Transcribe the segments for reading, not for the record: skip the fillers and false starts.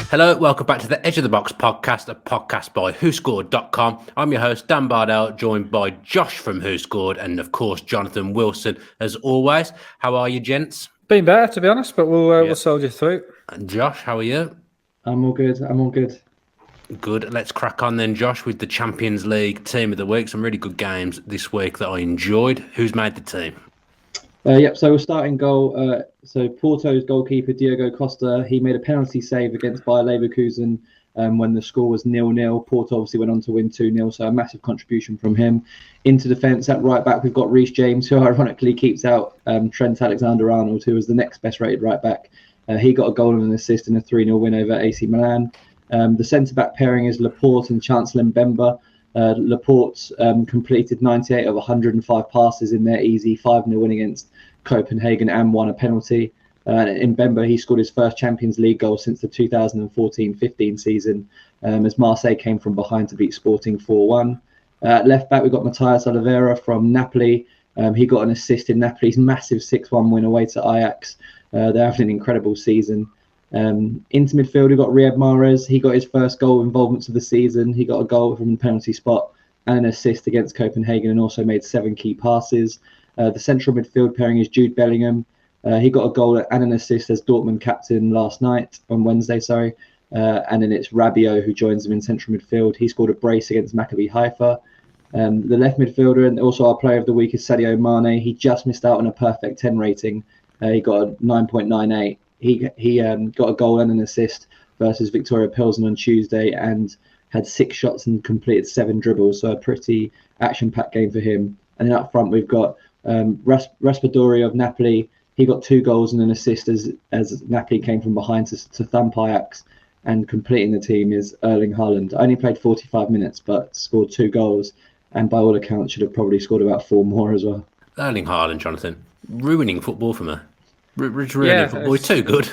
Hello, welcome back to the Edge of the Box podcast, a podcast by WhoScored.com. I'm your host, Dan Bardell, joined by Josh from WhoScored and, of course, Jonathan Wilson, as always. How are you, gents? Been better, to be honest, but we'll soldier through. And Josh, how are you? I'm all good. Good. Let's crack on then, Josh, with the Champions League Team of the Week. Some really good games this week that I enjoyed. Who's made the team? So we're starting goal. So Porto's goalkeeper, Diogo Costa, he made a penalty save against Bayer Leverkusen when the score was 0-0. Porto obviously went on to win 2-0, so a massive contribution from him. Into defence, at right back, we've got Reece James, who ironically keeps out Trent Alexander-Arnold, who was the next best rated right back. He got a goal and an assist in a 3-0 win over AC Milan. The centre-back pairing is Laporte and Chancellor Mbemba. Laporte completed 98 of 105 passes in their easy 5-0 win against Copenhagen and won a penalty. In Mbemba, he scored his first Champions League goal since the 2014-15 season as Marseille came from behind to beat Sporting 4-1. Left back, we've got Matthias Oliveira from Napoli. He got an assist in Napoli's massive 6-1 win away to Ajax. They're having an incredible season. Into midfield, we've got Riyad Mahrez. He got his first goal involvement of the season. He got a goal from the penalty spot and an assist against Copenhagen and also made 7 key passes. The central midfield pairing is Jude Bellingham. He got a goal and an assist as Dortmund captain on Wednesday. And then it's Rabiot who joins him in central midfield. He scored a brace against Maccabi Haifa. The left midfielder and also our player of the week is Sadio Mane. He just missed out on a perfect 10 rating. He got a 9.98. He got a goal and an assist versus Victoria Pilsen on Tuesday and had 6 shots and completed 7 dribbles. So a pretty action-packed game for him. And then up front, we've got Raspadori of Napoli. He got 2 goals and an assist as Napoli came from behind to thump Ajax. And completing the team is Erling Haaland. Only played 45 minutes, but scored 2 goals. And by all accounts, should have probably scored about 4 more as well. Erling Haaland, Jonathan, ruining football for me. Football. He's too good.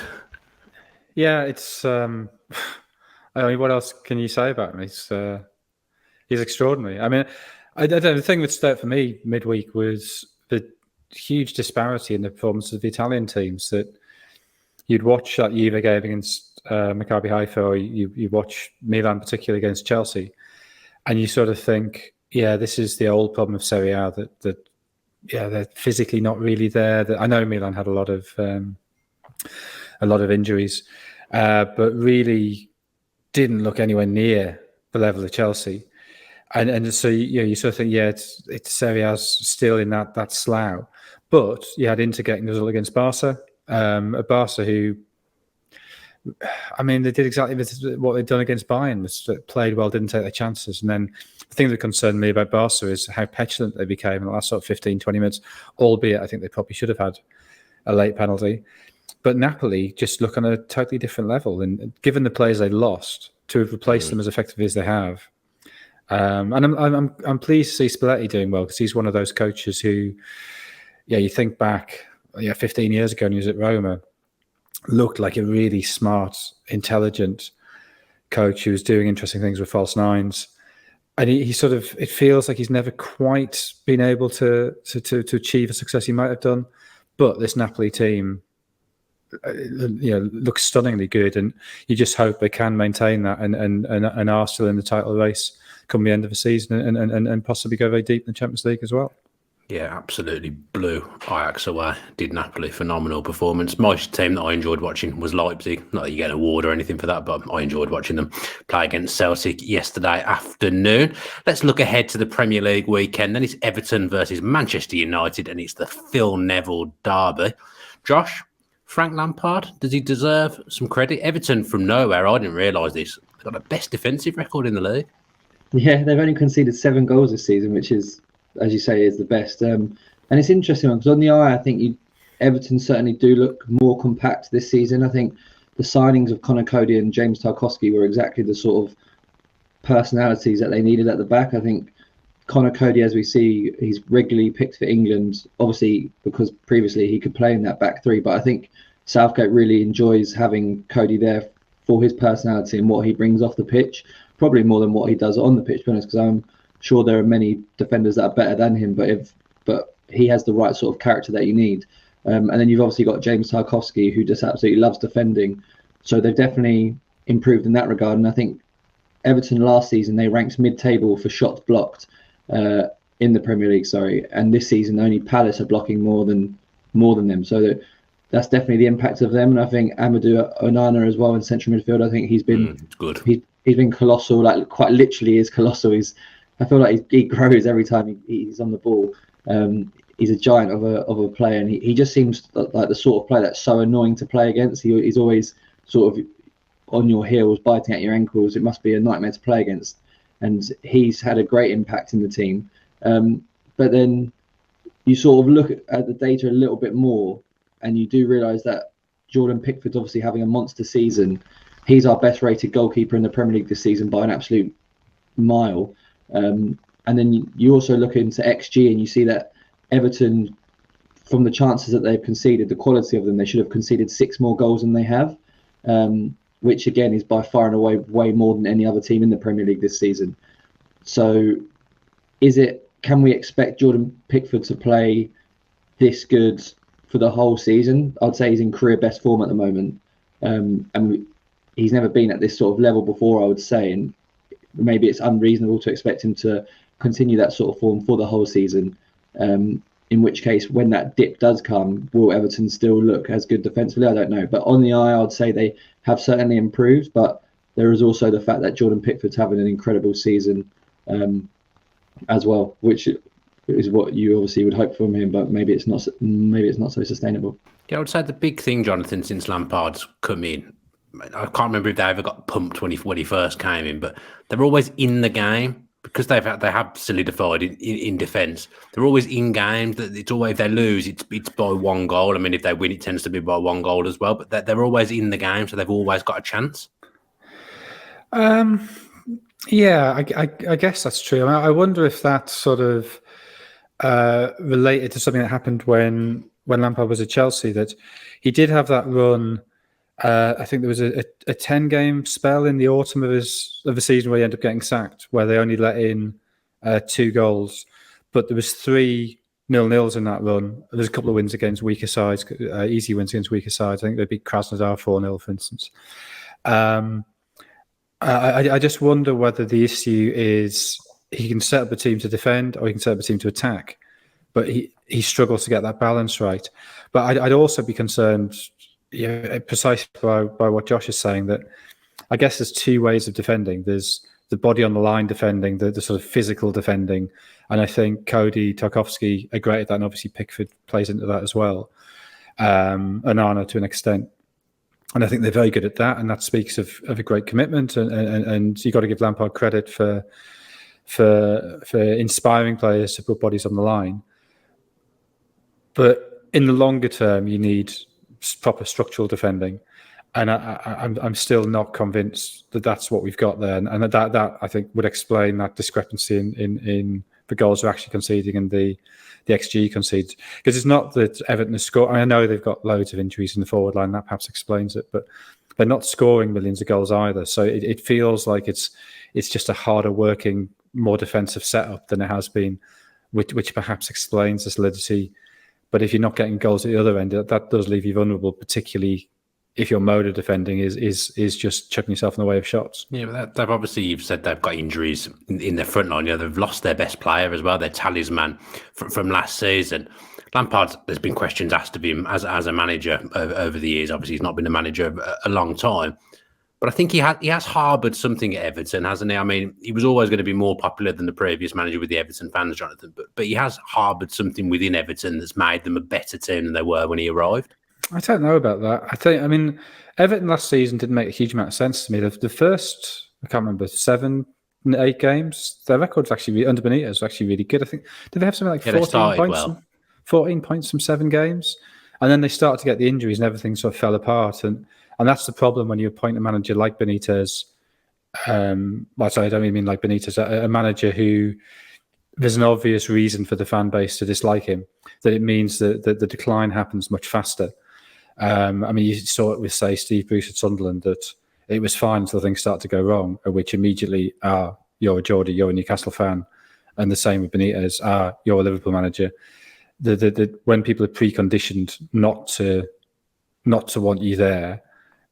Yeah, it's. I mean, what else can you say about him? He's extraordinary. I mean, the thing that stood out for me midweek was the huge disparity in the performances of the Italian teams. That you'd watch that Juve game against Maccabi Haifa, or you watch Milan particularly against Chelsea, and you sort of think, yeah, this is the old problem of Serie A that. Yeah, they're physically not really there. I know Milan had a lot of injuries, but really didn't look anywhere near the level of Chelsea. And so you sort of think, yeah, it's Serie A's still in that slough. But you had Inter getting the result against Barca, a Barca who, I mean, they did exactly what they'd done against Bayern. Played well, didn't take their chances, and then. The thing that concerned me about Barca is how petulant they became in the last sort of 15, 20 minutes, albeit I think they probably should have had a late penalty. But Napoli just look on a totally different level. And given the players they lost, to have replaced them as effectively as they have. And I'm pleased to see Spalletti doing well because he's one of those coaches who, you think back 15 years ago when he was at Roma, looked like a really smart, intelligent coach who was doing interesting things with false nines. And he sort of, it feels like he's never quite been able to achieve a success he might have done. But this Napoli team, looks stunningly good, and you just hope they can maintain that and are still in the title race come the end of the season and possibly go very deep in the Champions League as well. Yeah, absolutely blew Ajax away. Did Napoli. Phenomenal performance. My team that I enjoyed watching was Leipzig. Not that you get an award or anything for that, but I enjoyed watching them play against Celtic yesterday afternoon. Let's look ahead to the Premier League weekend. Then it's Everton versus Manchester United, and it's the Phil Neville derby. Josh, Frank Lampard, does he deserve some credit? Everton from nowhere, I didn't realise this. They've got the best defensive record in the league. Yeah, they've only conceded 7 goals this season, which is, as you say, is the best. And it's interesting because on the eye, I think Everton certainly do look more compact this season. I think the signings of Conor Cody and James Tarkowski were exactly the sort of personalities that they needed at the back. I think Conor Cody, as we see, he's regularly picked for England, obviously because previously he could play in that back three. But I think Southgate really enjoys having Cody there for his personality and what he brings off the pitch, probably more than what he does on the pitch, to be honest, because I'm sure there are many defenders that are better than him, but he has the right sort of character that you need. And then you've obviously got James Tarkowski, who just absolutely loves defending. So they've definitely improved in that regard. And I think Everton last season, they ranked mid-table for shots blocked in the Premier League, and this season only Palace are blocking more than them. So that's definitely the impact of them. And I think Amadou Onana as well in central midfield, I think he's been good. He's been colossal, like quite literally is colossal. I feel like he grows every time he's on the ball. He's a giant of a player, and he just seems like the sort of player that's so annoying to play against. He's always sort of on your heels, biting at your ankles. It must be a nightmare to play against. And he's had a great impact in the team. But then you sort of look at the data a little bit more, and you do realise that Jordan Pickford's obviously having a monster season. He's our best rated goalkeeper in the Premier League this season by an absolute mile. And then you also look into XG, and you see that Everton, from the chances that they've conceded, the quality of them, they should have conceded 6 more goals than they have, which again is by far and away way more than any other team in the Premier League this season. So can we expect Jordan Pickford to play this good for the whole season? I'd say he's in career best form at the moment. And he's never been at this sort of level before, I would say. And maybe it's unreasonable to expect him to continue that sort of form for the whole season. In which case, when that dip does come, will Everton still look as good defensively? I don't know. But on the eye, I'd say they have certainly improved. But there is also the fact that Jordan Pickford's having an incredible season as well, which is what you obviously would hope from him. But maybe it's not so sustainable. Yeah, I would say the big thing, Jonathan, since Lampard's come in, I can't remember if they ever got pumped when he first came in, but they're always in the game. Because they have solidified in defence, they're always in games. That it's always, if they lose, it's by 1 goal. I mean, if they win, it tends to be by 1 goal as well. But they're always in the game, so they've always got a chance. Yeah, I guess that's true. I mean, I wonder if that's sort of related to something that happened when Lampard was at Chelsea. That he did have that run. I think there was a 10-game spell in the autumn of the season where he ended up getting sacked, where they only let in 2 goals, but there was 3 0-0s in that run. There's a couple of wins against weaker sides, easy wins against weaker sides. I think they beat Krasnodar 4-0, for instance. I just wonder whether the issue is he can set up a team to defend or he can set up a team to attack, but he struggles to get that balance right. But I'd also be concerned. Yeah, precisely by what Josh is saying, that I guess there's 2 ways of defending. There's the body on the line defending, the sort of physical defending, and I think Cody, Tarkowski are great at that, and obviously Pickford plays into that as well, Onana to an extent. And I think they're very good at that, and that speaks of a great commitment, and you've got to give Lampard credit for inspiring players to put bodies on the line. But in the longer term, you need proper structural defending, and I'm still not convinced that that's what we've got there, and that I think would explain that discrepancy in the goals they're actually conceding and the XG conceded, because it's not that Everton has scored. I know they've got loads of injuries in the forward line, that perhaps explains it, but they're not scoring millions of goals either, so it feels like it's just a harder working, more defensive setup than it has been, which perhaps explains the solidity. But if you're not getting goals at the other end, that does leave you vulnerable, particularly if your mode of defending is just chucking yourself in the way of shots. Yeah, but they've obviously, you've said they've got injuries in their front line. They've lost their best player as well, their talisman from last season. Lampard, there's been questions asked of him as a manager over the years. Obviously, he's not been a manager a long time. But I think he has harboured something at Everton, hasn't he? I mean, he was always going to be more popular than the previous manager with the Everton fans, Jonathan. But he has harboured something within Everton that's made them a better team than they were when he arrived. I don't know about that. I mean, Everton last season didn't make a huge amount of sense to me. The first, I can't remember, 7, 8 games, their record was actually, under Benitez, was actually really good. I think, did they have something like 14 points from 7 games? And then they started to get the injuries and everything sort of fell apart. And that's the problem when you appoint a manager like Benitez. Sorry, I don't mean like Benitez, a manager who there's an obvious reason for the fan base to dislike him, that it means that the decline happens much faster. I mean, you saw it with, say, Steve Bruce at Sunderland, that it was fine until things started to go wrong, which immediately, you're a Geordie, you're a Newcastle fan. And the same with Benitez, you're a Liverpool manager. When people are preconditioned not to want you there,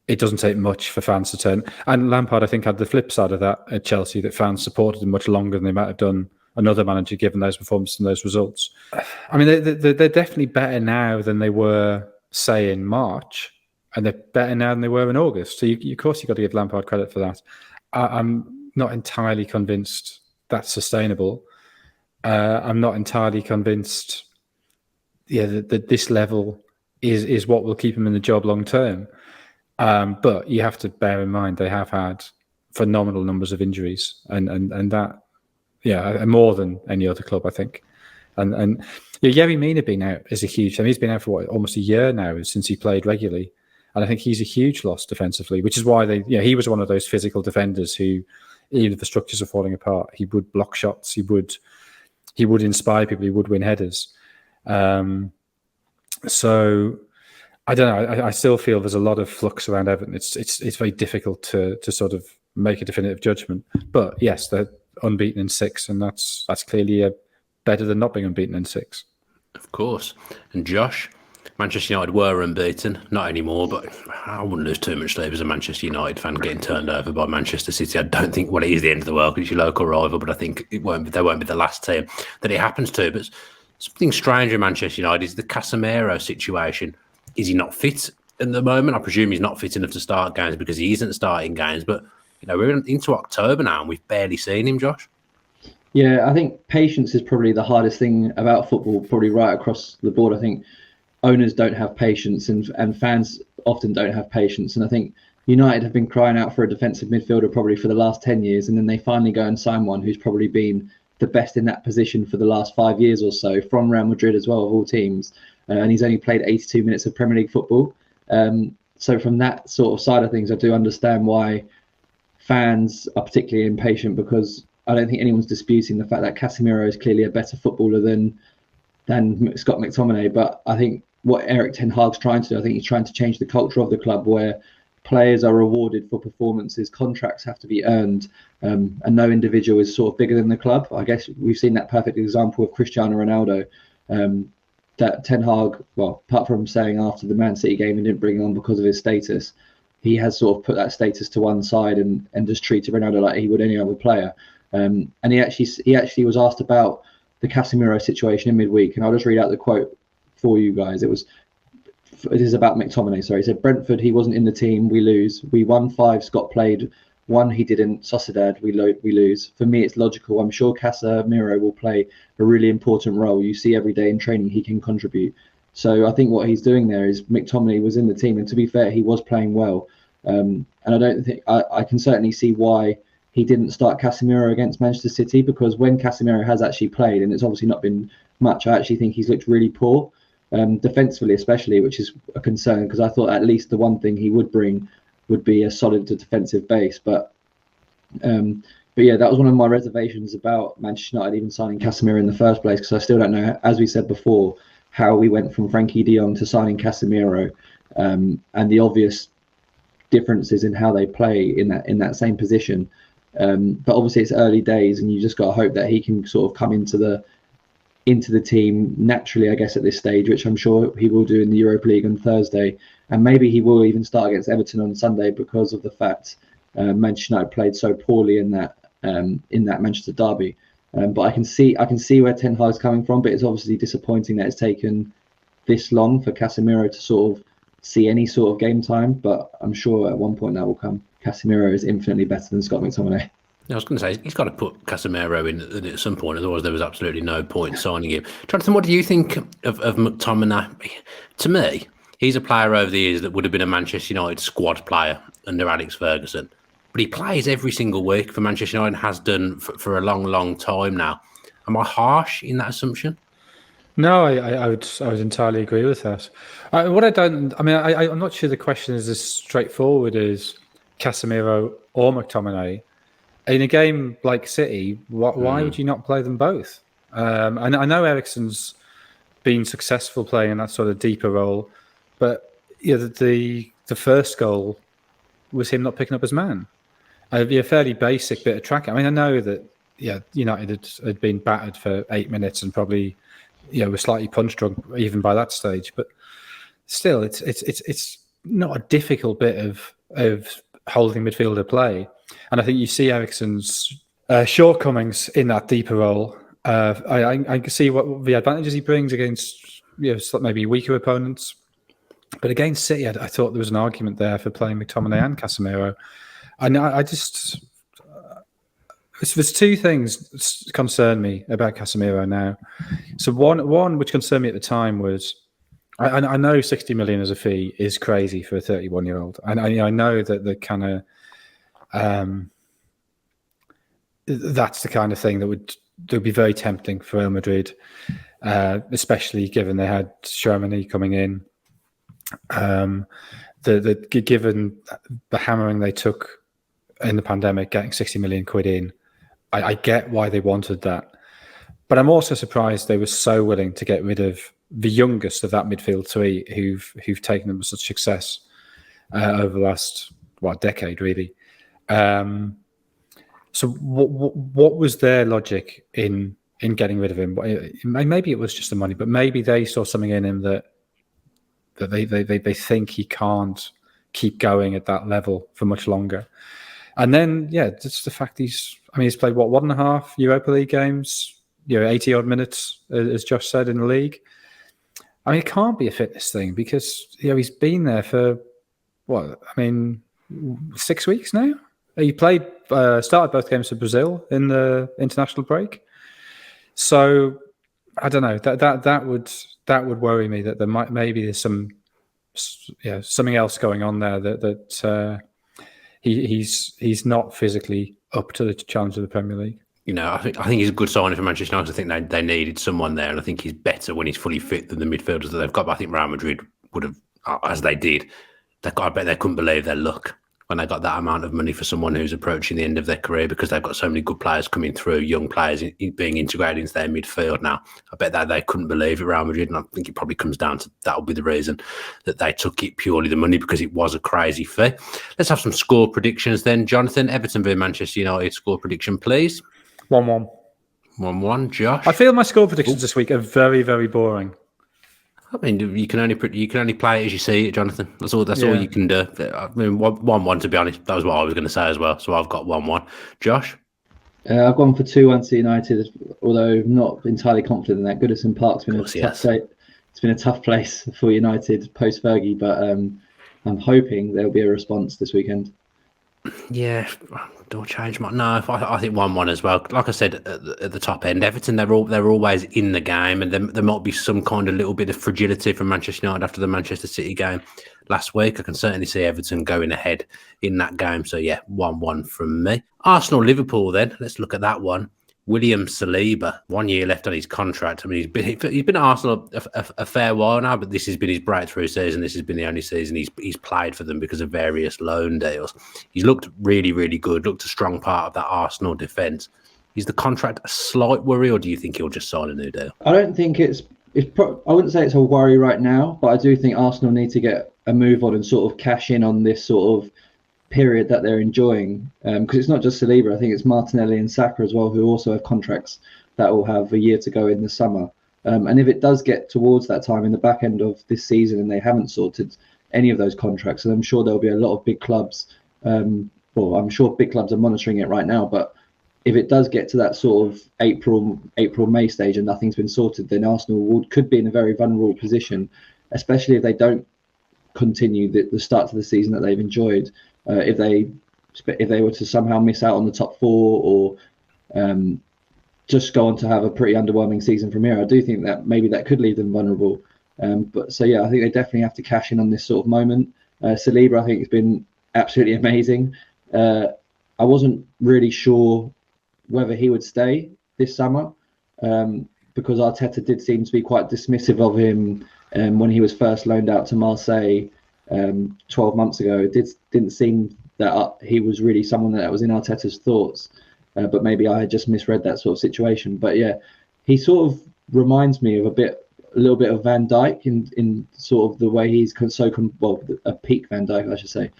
it doesn't take much for fans to turn. And Lampard, I think, had the flip side of that at Chelsea, that fans supported him much longer than they might have done another manager, given those performances and those results. I mean, they're definitely better now than they were, say, in March, and they're better now than they were in August. So, of course, you've got to give Lampard credit for that. I'm not entirely convinced that's sustainable. I'm not entirely convinced, that this level is what will keep him in the job long term. But you have to bear in mind they have had phenomenal numbers of injuries, and that, more than any other club, I think. And Yerry Mina being out is a huge. I mean, he's been out for almost a year now since he played regularly, and I think he's a huge loss defensively. Which is why he was one of those physical defenders who, even if the structures are falling apart, he would block shots. He would inspire people. He would win headers. So I don't know. I still feel there's a lot of flux around Everton. It's very difficult to sort of make a definitive judgment. But yes, they're unbeaten in 6, and that's clearly better than not being unbeaten in 6. Of course. And Josh, Manchester United were unbeaten, not anymore, but I wouldn't lose too much sleep as a Manchester United fan getting turned over by Manchester City. I don't think it is the end of the world because it's your local rival, but I think they won't be the last team that it happens to. But something strange in Manchester United is the Casemiro situation. Is he not fit at the moment? I presume he's not fit enough to start games because he isn't starting games. But we're into October now and we've barely seen him, Josh. Yeah, I think patience is probably the hardest thing about football, probably right across the board. I think owners don't have patience and fans often don't have patience. And I think United have been crying out for a defensive midfielder probably for the last 10 years. And then they finally go and sign one who's probably been the best in that position for the last 5 years or so, from Real Madrid as well, of all teams. And he's only played 82 minutes of Premier League football. So from that sort of side of things, I do understand why fans are particularly impatient, because I don't think anyone's disputing the fact that Casemiro is clearly a better footballer than Scott McTominay. But I think what Erik ten Hag's trying to do, I think he's trying to change the culture of the club where players are rewarded for performances, contracts have to be earned, and no individual is sort of bigger than the club. I guess we've seen that perfect example of Cristiano Ronaldo. That Ten Hag, well, apart from saying after the Man City game he didn't bring him on because of his status, he has sort of put that status to one side and just treated Ronaldo like he would any other player. And he actually was asked about the Casemiro situation in midweek, and I'll just read out the quote for you guys. It is about McTominay. Sorry, he said, "Brentford, he wasn't in the team. We lose. We won 5. Scott played 1. He didn't. Sociedad, we lose. For me, it's logical. I'm sure Casemiro will play a really important role. You see every day in training he can contribute." So I think what he's doing there is McTominay was in the team, and to be fair, he was playing well. And I don't think I can certainly see why he didn't start Casemiro against Manchester City, because when Casemiro has actually played, and it's obviously not been much, I actually think he's looked really poor, defensively especially, which is a concern, because I thought at least the one thing he would bring would be a solid defensive base. But yeah, that was one of my reservations about Manchester United even signing Casemiro in the first place, because I still don't know, as we said before, how we went from Frankie de Jong to signing Casemiro, and the obvious differences in how they play in that same position. But obviously it's early days, and you just got to hope that he can sort of come into the team naturally, I guess, at this stage, which I'm sure he will do in the Europa League on Thursday, and maybe he will even start against Everton on Sunday, because of the fact Manchester United played so poorly in that Manchester derby. But I can see where Ten Hag's coming from, but it's obviously disappointing that it's taken this long for Casemiro to sort of see any sort of game time. But I'm sure at one point that will come. Casemiro is infinitely better than Scott McTominay. I was going to say, he's got to put Casemiro in at some point, otherwise there was absolutely no point signing him. Jonathan, what do you think of McTominay? To me, he's a player over the years that would have been a Manchester United squad player under Alex Ferguson. But he plays every single week for Manchester United and has done for a long, long time now. Am I harsh in that assumption? No, I would entirely agree with that. I'm not sure the question is as straightforward as Casemiro or McTominay. In a game like City, why would you not play them both? And I know Eriksen's been successful playing in that sort of deeper role, but the first goal was him not picking up his man. It'd be a fairly basic bit of tracking. I mean, I know that United had been battered for 8 minutes and probably were slightly punch drunk even by that stage, but still, it's not a difficult bit of holding midfielder play. And I think you see Eriksen's shortcomings in that deeper role. I can see what the advantages he brings against maybe weaker opponents. But against City, I thought there was an argument there for playing McTominay and Casemiro. And I just... There's two things concern me about Casemiro now. So one which concerned me at the time was, I know 60 million as a fee is crazy for a 31-year-old. And I know that the kind of that's the kind of thing that would be very tempting for Real Madrid, especially given they had Tchouaméni coming in. Given the hammering they took in the pandemic, getting 60 million quid in, I get why they wanted that. But I'm also surprised they were so willing to get rid of the youngest of that midfield three who've taken them with such success over the last decade, really. So what was their logic in getting rid of him? Maybe it was just the money, but maybe they saw something in him that they think he can't keep going at that level for much longer. And then, just the fact he's played 1.5 Europa League games, 80 odd minutes, as Josh said, in the league. I mean, it can't be a fitness thing because he's been there for 6 weeks now. He started both games for Brazil in the international break. So I don't know. That would worry me that there's something else going on there that he's not physically up to the challenge of the Premier League. I think he's a good signing for Manchester United. I think they needed someone there, and I think he's better when he's fully fit than the midfielders that they've got. But I think Real Madrid would have, as they did, I bet they couldn't believe their luck when they got that amount of money for someone who's approaching the end of their career, because they've got so many good players coming through, young players being integrated into their midfield now. I bet that they couldn't believe it, Real Madrid, and I think it probably comes down to that'll be the reason that they took it, purely the money, because it was a crazy fee. Let's have some score predictions then. Jonathan, Everton v Manchester United score prediction, please. 1-1. 1-1. Josh? I feel my score predictions this week are very, very boring. I mean, you can only play it as you see it, Jonathan. That's all you can do. I mean, 1-1, to be honest. That was what I was going to say as well. So I've got 1-1. Josh? I've gone for 2-1 to United, although not entirely confident in that. Goodison Park's been it's been a tough place for United post Fergie, but I'm hoping there'll be a response this weekend. Yeah, don't change my. No, I think 1-1 as well. Like I said at the top end, Everton they're always in the game, and there might be some kind of little bit of fragility from Manchester United after the Manchester City game last week. I can certainly see Everton going ahead in that game. So 1-1 from me. Arsenal-Liverpool then. Let's look at that one. William Saliba, 1 year left on his contract. I mean, he's been at Arsenal a fair while now, but this has been his breakthrough season. This has been the only season he's played for them because of various loan deals. He's looked really, really good, looked a strong part of that Arsenal defence. Is the contract a slight worry, or do you think he'll just sign a new deal? I don't think I wouldn't say it's a worry right now, but I do think Arsenal need to get a move on and sort of cash in on this sort of period that they're enjoying, because it's not just Saliba. I think it's Martinelli and Saka as well, who also have contracts that will have a year to go in the summer. And if it does get towards that time in the back end of this season and they haven't sorted any of those contracts, and I'm sure there'll be a lot of big clubs, I'm sure big clubs are monitoring it right now, but if it does get to that sort of April, May stage and nothing's been sorted, then Arsenal could be in a very vulnerable position, especially if they don't continue the start to the season that they've enjoyed. If they were to somehow miss out on the top four, or just go on to have a pretty underwhelming season from here, I do think that maybe that could leave them vulnerable. I think they definitely have to cash in on this sort of moment. Saliba, I think, has been absolutely amazing. I wasn't really sure whether he would stay this summer, because Arteta did seem to be quite dismissive of him when he was first loaned out to Marseille 12 months ago. It didn't seem that he was really someone that was in Arteta's thoughts, but maybe I had just misread that sort of situation. But he sort of reminds me of a little bit of Van Dijk in sort of the way he's a peak Van Dijk, I should say,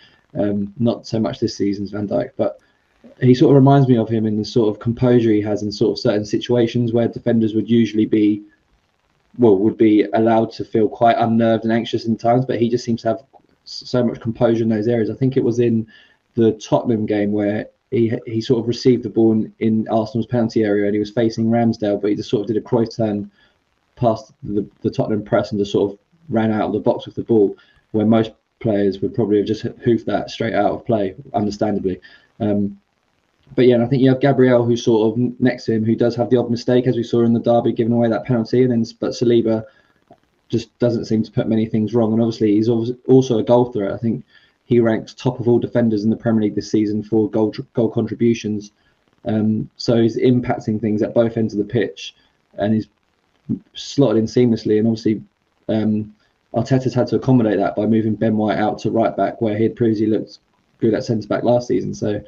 not so much this season's Van Dijk, but he sort of reminds me of him in the sort of composure he has in sort of certain situations where defenders would usually would be allowed to feel quite unnerved and anxious in times, but he just seems to have so much composure in those areas. I think it was in the Tottenham game where he sort of received the ball in Arsenal's penalty area and he was facing Ramsdale, but he just sort of did a Cruyff turn past the Tottenham press and just sort of ran out of the box with the ball, where most players would probably have just hoofed that straight out of play, understandably. But yeah, and I think you have Gabriel, who's sort of next to him, who does have the odd mistake, as we saw in the derby, giving away that penalty, but Saliba just doesn't seem to put many things wrong. And obviously, he's also a goal threat. I think he ranks top of all defenders in the Premier League this season for goal contributions. So he's impacting things at both ends of the pitch, and he's slotted in seamlessly. And obviously, Arteta's had to accommodate that by moving Ben White out to right back, where he had previously looked good at centre back last season. So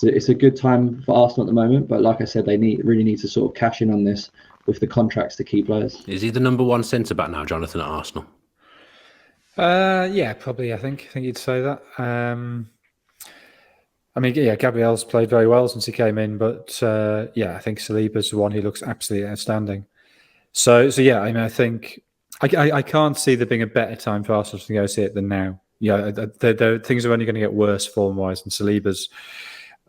it's a good time for Arsenal at the moment. But like I said, they really need to sort of cash in on this with the contracts to key players. Is he the number one centre back now, Jonathan, at Arsenal? Yeah, probably. I think you'd say that. I mean, yeah, Gabriel's played very well since he came in, but yeah, I think Saliba's the one who looks absolutely outstanding. So yeah, I mean, I think I can't see there being a better time for Arsenal to negotiate than now. Yeah, things are only going to get worse form-wise, and Saliba's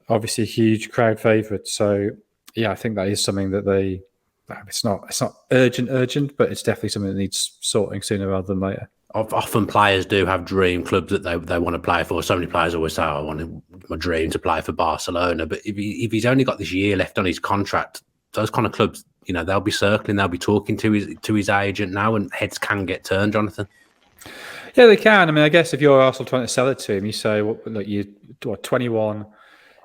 obviously a huge crowd favourite. So yeah, I think that is something that it's not urgent, but it's definitely something that needs sorting sooner rather than later. Often players do have dream clubs that they want to play for. So many players always say, I want my dream to play for Barcelona. But if he's only got this year left on his contract, those kind of clubs, they'll be circling, they'll be talking to his agent now, and heads can get turned, Jonathan. Yeah, they can. I mean, I guess if you're Arsenal trying to sell it to him, you say, look, you're 21,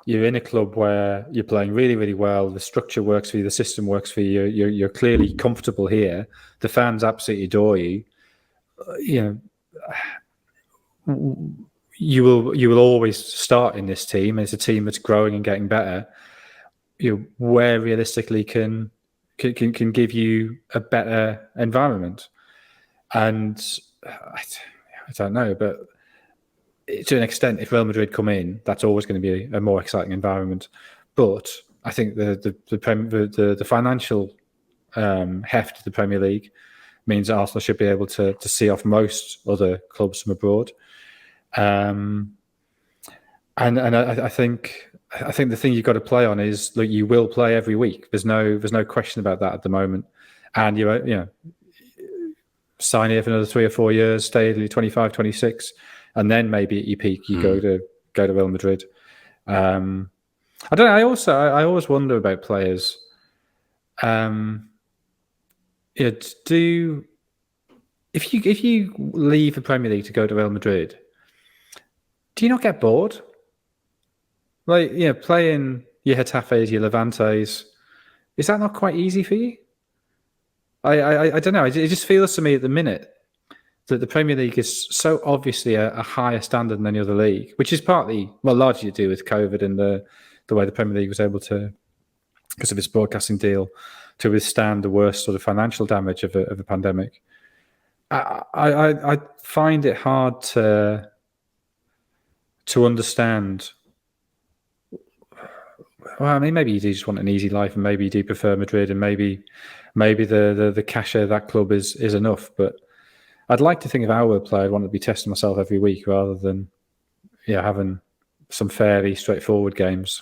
you're in a club where you're playing really, really well, the structure works for you, the system works for you, you're clearly comfortable here, the fans absolutely adore you. You will always start in this team. It's a team that's growing and getting better. Where realistically can give you a better environment, and I don't know, but to an extent, if Real Madrid come in, that's always going to be a more exciting environment. But I think the financial heft of the Premier League means that Arsenal should be able to see off most other clubs from abroad, and I think the thing you've got to play on is that you will play every week. There's no question about that at the moment, and sign here for another 3 or 4 years, stay till 25, 26, and then maybe at your peak you go to Real Madrid. I don't know. I always wonder about players. If you leave the Premier League to go to Real Madrid, do you not get bored? Like, playing your Getafes, your Levantes, is that not quite easy for you? I don't know. It just feels to me at the minute that the Premier League is so obviously a higher standard than any other league, which is largely to do with COVID and the way the Premier League was able to, because of its broadcasting deal, to withstand the worst sort of financial damage of a pandemic. I find it hard to understand. Well, I mean, maybe you do just want an easy life, and maybe you do prefer Madrid, and maybe the cachet of that club is enough. But I'd like to think if I were a player, I'd want to be testing myself every week rather than having some fairly straightforward games.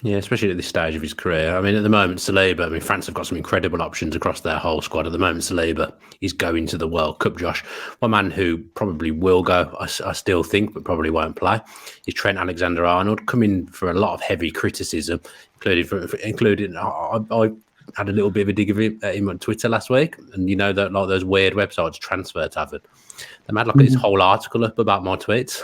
Yeah, especially at this stage of his career. I mean, at the moment, Saliba, France have got some incredible options across their whole squad. At the moment, Saliba is going to the World Cup, Josh. One man who probably will go, I still think, but probably won't play, is Trent Alexander-Arnold, coming for a lot of heavy criticism, including I had a little bit of a dig of him on Twitter last week, and that like those weird websites, Transfer Tavern, they made like this whole article up about my tweets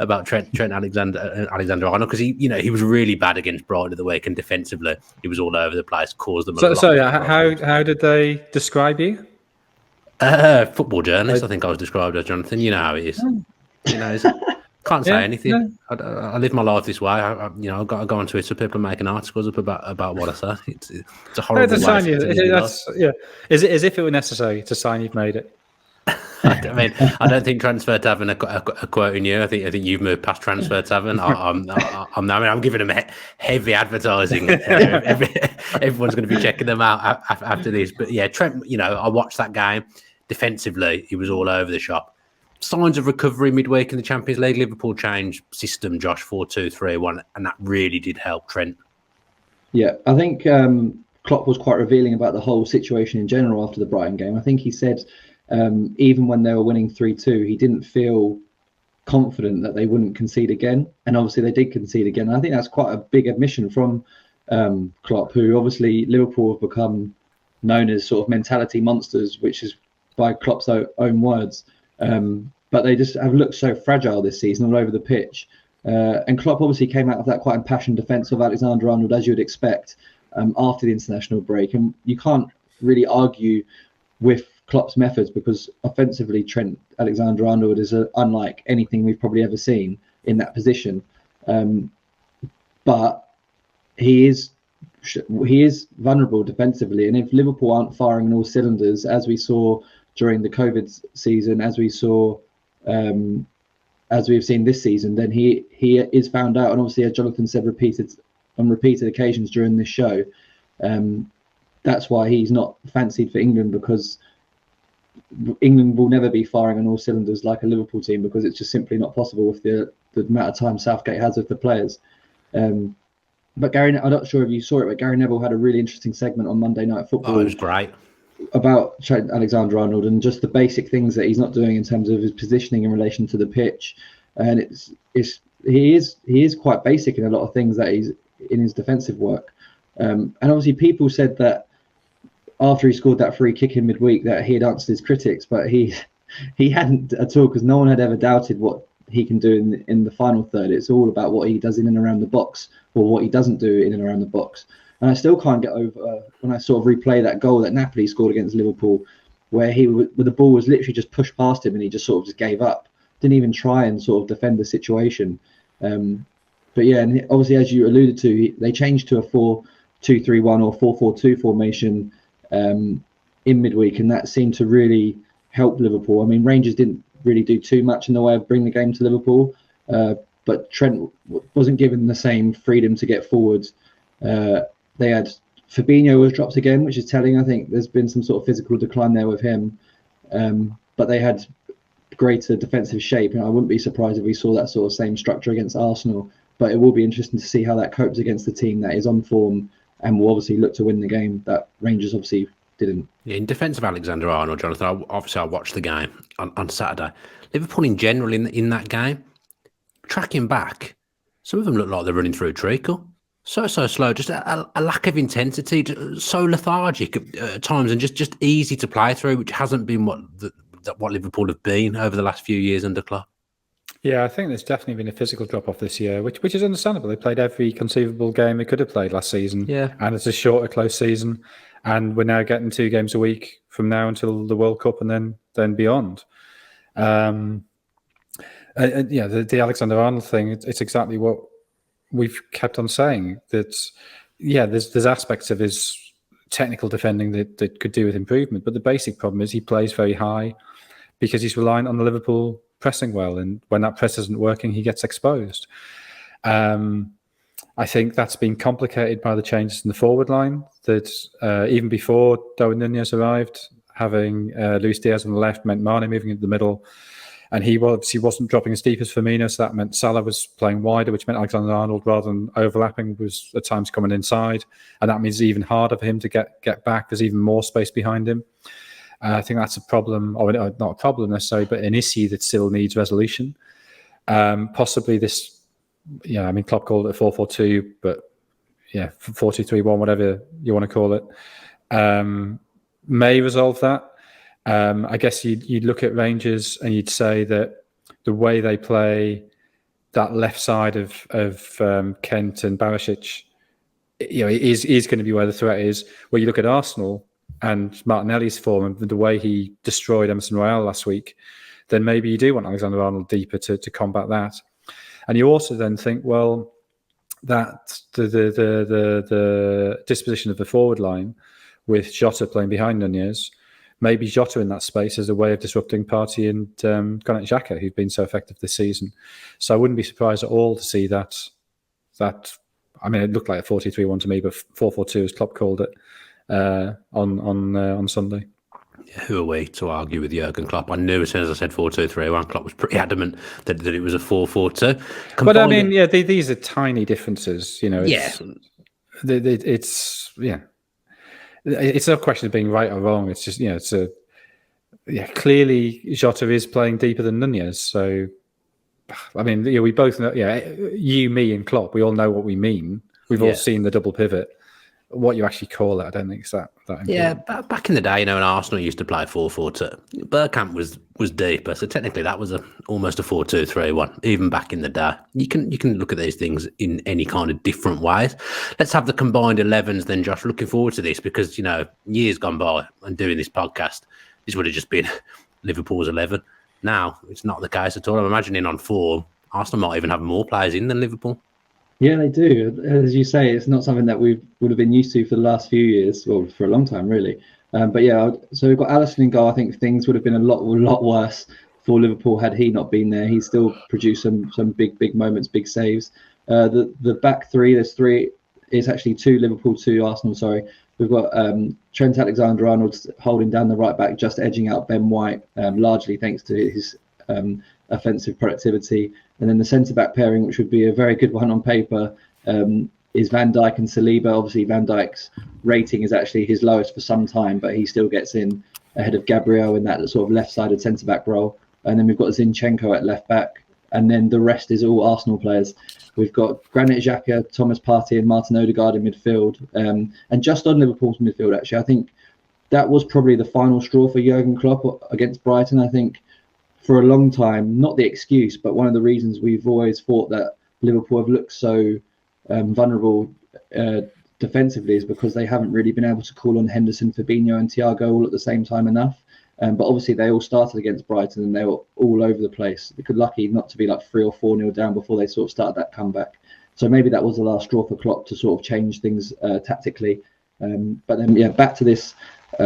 about Trent Alexander-Arnold, because he was really bad against Brighton of the week, and defensively he was all over the place, caused them. How did they describe you? Football journalist, I think I was described as, Jonathan. You know how it is. Can't say anything. Yeah. I live my life this way. I've got to go on Twitter. People are making articles up about what I say. It's a horrible way. Is it as if it were necessary to sign you've made it? I mean, I don't think Transfer Tavern are quoting you. I think you've moved past Transfer Tavern. I'm giving them heavy advertising. Everyone's going to be checking them out after this. But yeah, Trent. I watched that game. Defensively, he was all over the shop. signs of recovery midweek in the Champions League. Liverpool changed system, Josh, 4-2-3-1, and that really did help Trent. Yeah, I think Klopp was quite revealing about the whole situation in general after the Brighton game. I think he said even when they were winning 3-2, he didn't feel confident that they wouldn't concede again. And obviously they did concede again. And I think that's quite a big admission from Klopp, who obviously Liverpool have become known as sort of mentality monsters, which is by Klopp's own words. But they just have looked so fragile this season all over the pitch. And Klopp obviously came out of that quite impassioned defence of Alexander-Arnold, as you would expect, after the international break. And you can't really argue with Klopp's methods because offensively, Trent Alexander-Arnold is unlike anything we've probably ever seen in that position. But he is vulnerable defensively. And if Liverpool aren't firing on all cylinders, as we saw during the COVID season, as we saw, as we've seen this season, then he is found out. And obviously, as Jonathan said on repeated occasions during this show, that's why he's not fancied for England, because England will never be firing on all cylinders like a Liverpool team, because it's just simply not possible with the amount of time Southgate has with the players. But Gary, I'm not sure if you saw it, but Gary Neville had a really interesting segment on Monday Night Football. Oh, it was great. About Trent Alexander-Arnold and just the basic things that he's not doing in terms of his positioning in relation to the pitch. And he is quite basic in a lot of things that he's in his defensive work. And obviously people said that after he scored that free kick in midweek that he had answered his critics, but he hadn't at all, because no one had ever doubted what he can do in the final third. It's all about what he does in and around the box, or what he doesn't do in and around the box. And I still can't get over when I sort of replay that goal that Napoli scored against Liverpool, where the ball was literally just pushed past him and he just sort of just gave up, didn't even try and sort of defend the situation. But yeah, and obviously, as you alluded to, they changed to a 4-2-3-1 or 4-4-2 formation in midweek, and that seemed to really help Liverpool. I mean, Rangers didn't really do too much in the way of bringing the game to Liverpool, but Trent wasn't given the same freedom to get forward. They had Fabinho was dropped again, which is telling. I think there's been some sort of physical decline there with him, but they had greater defensive shape, and I wouldn't be surprised if we saw that sort of same structure against Arsenal. But it will be interesting to see how that copes against a team that is on form and will obviously look to win the game that Rangers obviously didn't. Yeah, in defence of Alexander-Arnold, Jonathan, I watched the game on Saturday. Liverpool in general in that game, tracking back, some of them look like they're running through a treacle. So slow, just a lack of intensity, so lethargic at times, and just easy to play through, which hasn't been what Liverpool have been over the last few years under Klopp. Yeah, I think there's definitely been a physical drop-off this year, which is understandable. They played every conceivable game they could have played last season, and it's a shorter, close season, and we're now getting 2 games a week from now until the World Cup and then beyond. The Alexander-Arnold thing, it's exactly what we've kept on saying, that there's aspects of his technical defending that could do with improvement, but the basic problem is he plays very high because he's reliant on the Liverpool pressing well, and when that press isn't working, he gets exposed. I think that's been complicated by the changes in the forward line, that even before Darwin Nunez arrived, having Luis Diaz on the left meant Mane moving into the middle. And he obviously wasn't dropping as deep as Firmino, so that meant Salah was playing wider, which meant Alexander-Arnold, rather than overlapping, was at times coming inside. And that means it's even harder for him to get back. There's even more space behind him. I think that's a problem, or not a problem necessarily, but an issue that still needs resolution. Possibly this, Klopp called it a 4-4-2, but 4-2-3-1, whatever you want to call it, may resolve that. I guess you'd look at Rangers and you'd say that the way they play that left side of Kent and Barisic, is going to be where the threat is. Where you look at Arsenal and Martinelli's form and the way he destroyed Emerson Royale last week, then maybe you do want Alexander-Arnold deeper to combat that. And you also then think, well, that the disposition of the forward line with Jota playing behind Nunez, maybe Jota in that space as a way of disrupting Partey and Granit Xhaka, who've been so effective this season. So I wouldn't be surprised at all to see that. I mean, it looked like a 4-2-3-1 to me, but 4-4-2 as Klopp called it on Sunday. Who are we to argue with Jurgen Klopp? I knew as soon as I said 4-2-3-1, Klopp was pretty adamant that it was a 4-4-2. But I mean, these are tiny differences. It's no question of being right or wrong. It's just clearly Jota is playing deeper than Nunez. So, I mean, we both know. You, me, and Klopp. We all know what we mean. We've all seen the double pivot. What you actually call it, I don't think it's that important. Yeah, back in the day, when Arsenal used to play 4-4-2, Bergkamp was deeper, so technically that was almost a 4-2-3-1. Even back in the day, you can look at these things in any kind of different ways. Let's have the combined 11s then, Josh. Looking forward to this because years gone by and doing this podcast, this would have just been Liverpool's 11. Now it's not the case at all. I'm imagining on form, Arsenal might even have more players in than Liverpool. Yeah, they do. As you say, it's not something that we would have been used to for the last few years, well, for a long time, really. But yeah, so we've got Alisson in goal. I think things would have been a lot worse for Liverpool had he not been there. He still produced some big moments, big saves. The back three, there's three. It's actually 2 Liverpool, 2 Arsenal. Sorry, we've got Trent Alexander-Arnold holding down the right back, just edging out Ben White, largely thanks to his offensive productivity. And then the centre-back pairing, which would be a very good one on paper, is Van Dijk and Saliba. Obviously, Van Dijk's rating is actually his lowest for some time, but he still gets in ahead of Gabriel in that sort of left-sided centre-back role. And then we've got Zinchenko at left-back. And then the rest is all Arsenal players. We've got Granit Xhaka, Thomas Partey and Martin Odegaard in midfield. And just on Liverpool's midfield, actually, I think that was probably the final straw for Jurgen Klopp against Brighton. I think for a long time, not the excuse, but one of the reasons we've always thought that Liverpool have looked so vulnerable defensively is because they haven't really been able to call on Henderson, Fabinho and Thiago all at the same time enough. But obviously they all started against Brighton and they were all over the place. They could lucky not to be like 3 or 4-0 down before they sort of started that comeback. So maybe that was the last straw for Klopp to sort of change things tactically. But then, back to this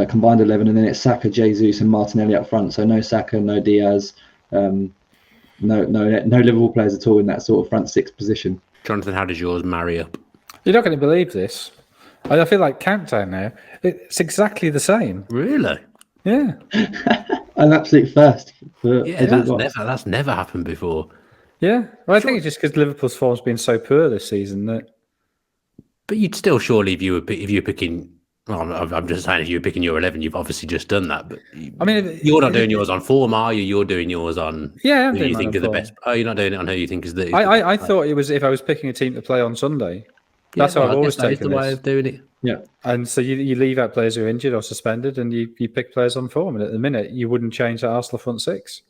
combined 11, and then it's Saka, Jesus and Martinelli up front. So no Saka, no Diaz, no Liverpool players at all in that sort of front 6 position. Jonathan, how does yours marry up? You're not going to believe this. I feel like countdown now. It's exactly the same. Really? Yeah. An absolute first. That's never happened before. Yeah. Well, I think it's just because Liverpool's form's been so poor this season that. But you'd still surely, if you were picking. Well, I'm just saying, if you were picking your 11, you've obviously just done that. But you're not doing yours on form, are you? You're doing yours on who you think are the best. Oh, you're not doing it on who you think is the. I thought it was if I was picking a team to play on Sunday. That's how I've always taken the way of doing it. Yeah. And so you leave out players who are injured or suspended, and you pick players on form. And at the minute, you wouldn't change that Arsenal front 6.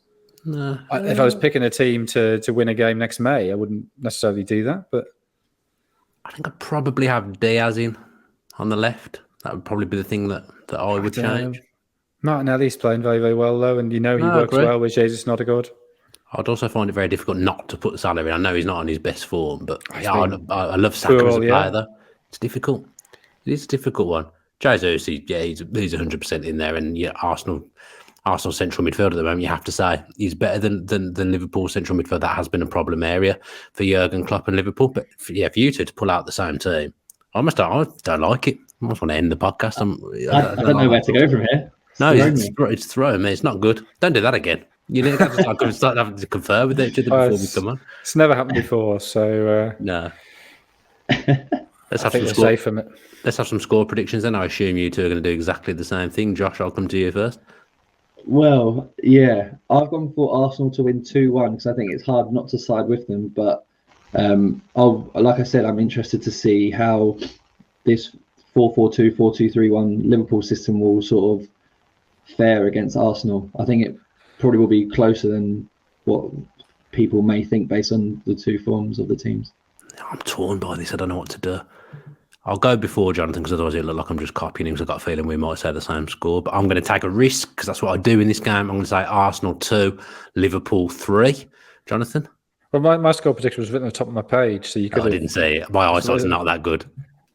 No. If I was picking a team to win a game next May, I wouldn't necessarily do that. But I think I'd probably have Diaz in on the left. That would probably be the thing that I would change. Martinelli's playing very, very well, though, and he works well with Jesus and Odegaard. I'd also find it very difficult not to put Salah in. I know he's not on his best form, but I love Saka as a player, though. It's difficult. It is a difficult one. Jesus, he's 100% in there, and Arsenal central midfield at the moment, you have to say, he's better than Liverpool central midfield. That has been a problem area for Jurgen Klopp and Liverpool. But for you two to pull out the same team, I don't like it. I almost want to end the podcast. I don't know where to go from here. It's throwing me. It's not good. Don't do that again. You need to start having to confer with each other before we come on. It's never happened before, so no. Let's have some score predictions then. I assume you two are going to do exactly the same thing. Josh, I'll come to you first. Well, yeah, I've gone for Arsenal to win 2-1 because I think it's hard not to side with them. But like I said, I'm interested to see how this 4-4-2, 4-2-3-1 Liverpool system will sort of fare against Arsenal. I think it probably will be closer than what people may think based on the two forms of the teams. I'm torn by this. I don't know what to do. I'll go before Jonathan because otherwise it'll look like I'm just copying him because I've got a feeling we might say the same score. But I'm going to take a risk because that's what I do in this game. I'm going to say Arsenal 2, Liverpool 3. Jonathan? Well, my score prediction was written at the top of my page, so you could. I didn't see it. My eyesight's not that good.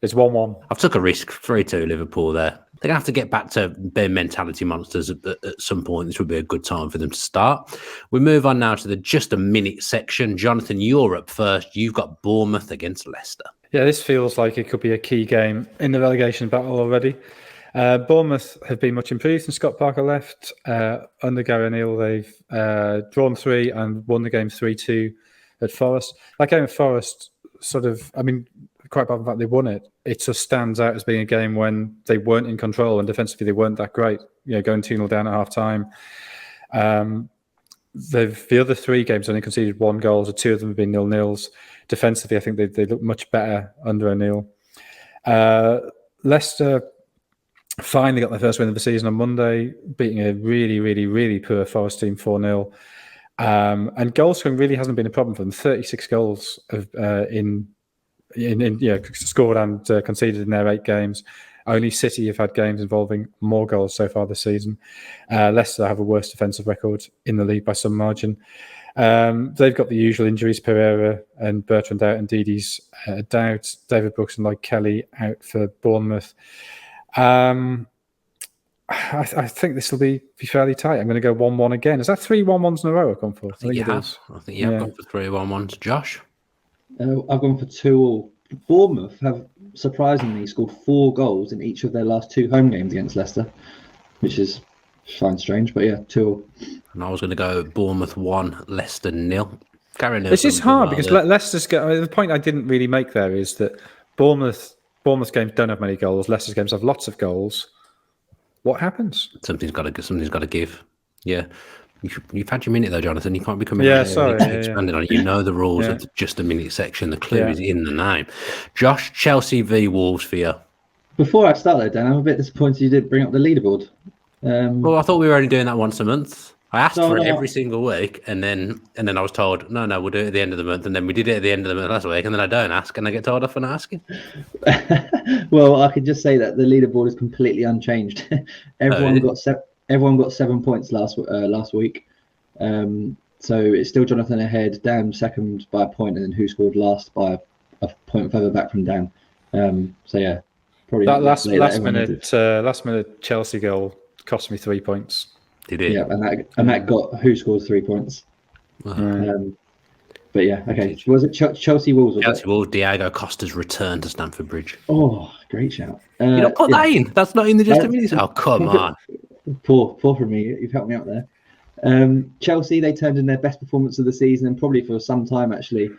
It's 1-1. I've took a risk. 3-2 Liverpool there. They're going to have to get back to their mentality monsters at some point. This would be a good time for them to start. We move on now to the just a minute section. Jonathan, you're up first. You've got Bournemouth against Leicester. Yeah, this feels like it could be a key game in the relegation battle already. Bournemouth have been much improved since Scott Parker left. Under Gary O'Neill, they've drawn 3 and won the game 3-2 at Forest. That game at Forest quite apart from the fact they won it, it just stands out as being a game when they weren't in control and defensively they weren't that great. Going 2-0 down at half time. The other 3 games only conceded 1 goal, so 2 of them have been 0-0s. Defensively, I think they look much better under O'Neill. Leicester finally got their first win of the season on Monday, beating a really, really, really poor Forest team 4-0. And goal scoring really hasn't been a problem for them. 36 goals scored and conceded in their 8 games. Only City have had games involving more goals so far this season. Leicester have a worse defensive record in the league by some margin. They've got the usual injuries: Pereira and Bertrand out, and Didi's out. David Brooks and Lloyd Kelly out for Bournemouth. I think this will be fairly tight. I'm going to go 1-1 again. Is that 3 1-1s in a row I've gone for? I think you have. I've gone for 3 1-1s. Josh? I've gone for 2-2. Bournemouth have surprisingly scored 4 goals in each of their last 2 home games against Leicester, which is fine strange, but yeah, 2-2. And I was going to go Bournemouth 1, Leicester 0. This is hard because Leicester's the point I didn't really make there is that Bournemouth's games don't have many goals. Leicester's games have lots of goals. What happens? Something's got to give. Yeah. You've had your minute though, Jonathan. You can't be coming expanded on it. You know the rules of the just a minute section. The clue is in the name. Josh, Chelsea v Wolves for you. Before I start though, Dan, I'm a bit disappointed you didn't bring up the leaderboard. Well, I thought we were only doing that once a month. I asked for it every single week, and then I was told, no, we'll do it at the end of the month, and then we did it at the end of the month last week, and then I don't ask, and I get told off for not asking. Well, I can just say that the leaderboard is completely unchanged. Everyone got 7 points last week, so it's still Jonathan ahead, Dan second by a point, and then who scored last by a point further back from Dan. So yeah, probably that last minute Chelsea goal cost me 3 points. Did it? Yeah, and that got who scored 3 points. But yeah, okay. Was it Chelsea Wolves? Chelsea Wolves. Diego Costa's return to Stamford Bridge. Oh, great shout! You not put that in? That's not in the just a minute. Oh, come on. Poor from me. You've helped me out there. Chelsea, they turned in their best performance of the season and probably for some time actually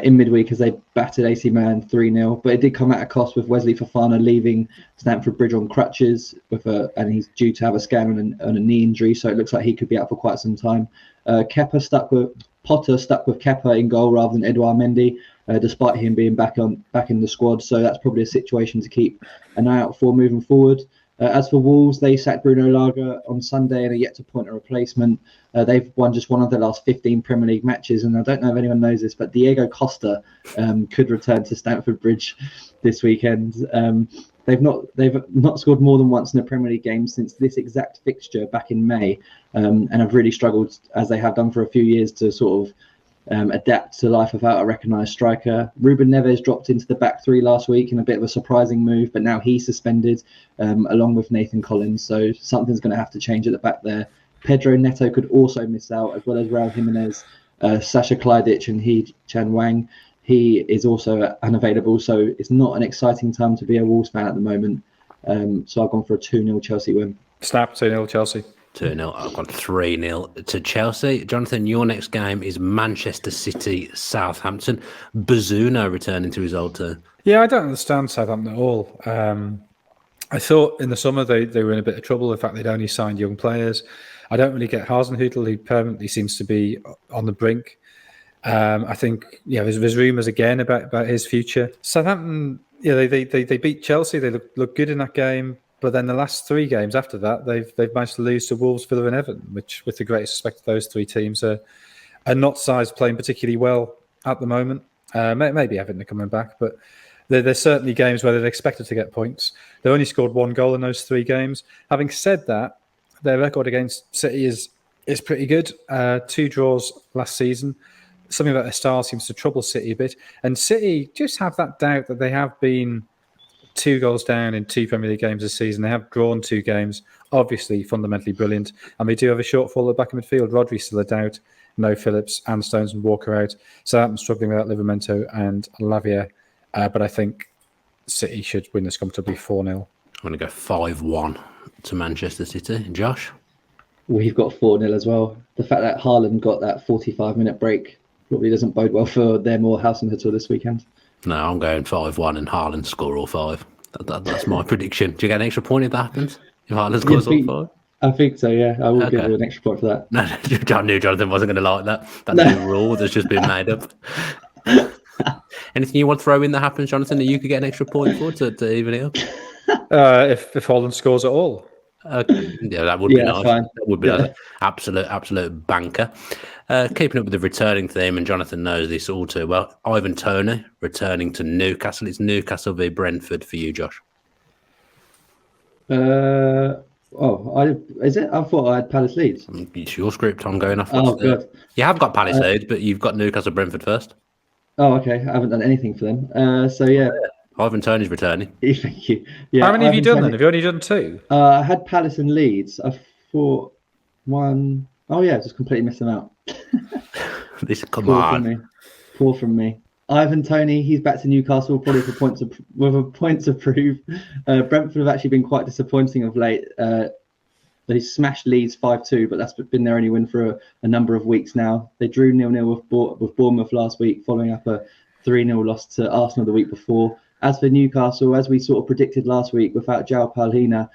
in midweek as they battered AC Milan 3-0. But it did come at a cost with Wesley Fofana leaving Stamford Bridge on crutches and he's due to have a scan on a knee injury, so it looks like he could be out for quite some time. Potter stuck with Kepa in goal rather than Edouard Mendy, despite him being back in the squad. So that's probably a situation to keep an eye out for moving forward. As for Wolves, they sacked Bruno Lage on Sunday and are yet to appoint a replacement. They've won just one of their last 15 Premier League matches, and I don't know if anyone knows this, but Diego Costa could return to Stamford Bridge this weekend. They've not scored more than once in a Premier League game since this exact fixture back in May, and have really struggled, as they have done for a few years, to sort of adapt to life without a recognised striker. Ruben Neves dropped into the back 3 last week in a bit of a surprising move, but now he's suspended along with Nathan Collins, so something's going to have to change at the back there. Pedro Neto could also miss out, as well as Raul Jimenez, Sasha Klajdic and Hee Chan Wang. He is also unavailable, so it's not an exciting time to be a Wolves fan at the moment. So I've gone for a 2-0 Chelsea win. Snap, 2-0 Chelsea. 2-0. I've got 3-0 to Chelsea. Jonathan, your next game is Manchester City, Southampton. Bazunu returning to his old team. Yeah, I don't understand Southampton at all. I thought in the summer they were in a bit of trouble. In fact, they'd only signed young players. I don't really get Hasenhüttl, who permanently seems to be on the brink. I think there's rumours again about his future. Southampton, they beat Chelsea. They look good in that game. But then the last 3 games after that, they've managed to lose to Wolves, Villa and Everton, which, with the greatest respect to those 3 teams, are not sides playing particularly well at the moment. Maybe Everton are coming back, but there's certainly games where they're expected to get points. They've only scored 1 goal in those 3 games. Having said that, their record against City is pretty good. 2 draws last season. Something about their style seems to trouble City a bit. And City just have that doubt that they have been 2 goals down in 2 Premier League games this season. They have drawn 2 games, obviously fundamentally brilliant. And they do have a shortfall at the back of midfield. Rodri's still a doubt. No Phillips, and Stones and Walker out. So I'm struggling without Livramento and Lavia. But I think City should win this comfortably 4-0. going to go 5-1 to Manchester City. Josh? We've got 4-0 as well. The fact that Haaland got that 45-minute break probably doesn't bode well for them or Hasenhüttl this weekend. No, I'm going 5-1 and Haaland score all 5. That's my prediction. Do you get an extra point if that happens? If Haaland scores all 5? I think so, yeah. I will give you an extra point for that. No, I knew Jonathan wasn't going to like that. That's a rule that's just been made up. Anything you want to throw in that happens, Jonathan, that you could get an extra point for to even it up? If Haaland scores at all. Yeah, that would be nice. Fine. That would be an absolute banker. Keeping up with the returning theme, and Jonathan knows this all too well. Ivan Toney returning to Newcastle. It's Newcastle v Brentford for you, Josh. Is it? I thought I had Palace Leeds. It's your script. I'm going off. Good. You have got Palace Leeds, but you've got Newcastle Brentford first. Oh, okay. I haven't done anything for them. Ivan Toney's returning. Thank you. Yeah, how many have you done then? Have you only done 2? I had Palace and Leeds. I thought one. Oh yeah, just completely missed them out. Poor from me. Ivan Toney, he's back to Newcastle, probably for points to prove. Brentford have actually been quite disappointing of late. They smashed Leeds 5-2, but that's been their only win for a number of weeks now. They drew 0-0 with Bournemouth last week, following up a 3-0 loss to Arsenal the week before. As for Newcastle, as we sort of predicted last week, without João Palhinha,